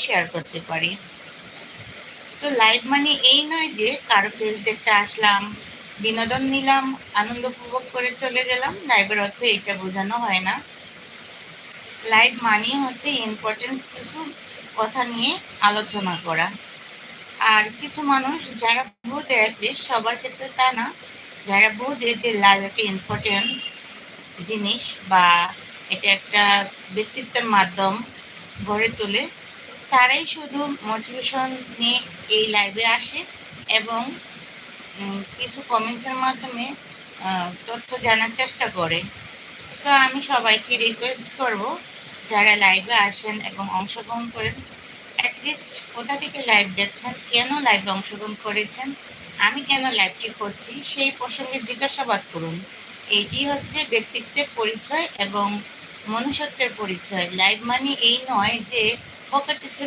Share করতে পারি। তো লাইভ মানে এই নয় যে কারো ফেস দেখতে আসলাম, বিনোদন নিলাম, আনন্দ উপভোগ করে চলে গেলাম। লাইভের অর্থ এটা বোঝানো হয় না। লাইভ মানে হচ্ছে ইম্পর্টেন্স কিছু কথা নিয়ে আলোচনা করা। আর কিছু মানুষ যারা বোঝে, অ্যাটলিস্ট সবার ক্ষেত্রে তা না, যারা বোঝে যে লাইভ একটা ইম্পর্টেন্ট জিনিস বা এটা একটা ব্যক্তিত্বের মাধ্যম গড়ে তোলে, তারাই শুধু মোটিভেশন নিয়ে এই লাইভে আসে এবং কিছু কমেন্টসের মাধ্যমে তথ্য জানার চেষ্টা করে। তো আমি সবাইকে রিকোয়েস্ট করব, যারা লাইভে আসেন এবং অংশগ্রহণ করেন, অ্যাটলিস্ট কোথা থেকে লাইভ দেখছেন, কেন লাইভে অংশগ্রহণ করেছেন, আমি কেন লাইভটি করছি, সেই প্রসঙ্গে জিজ্ঞাসাবাদ করুন। এইটি হচ্ছে ব্যক্তিত্বের পরিচয় এবং মনুষ্যত্বের পরিচয়। লাইভ মানে এই নয় যে পকেটে ছেলে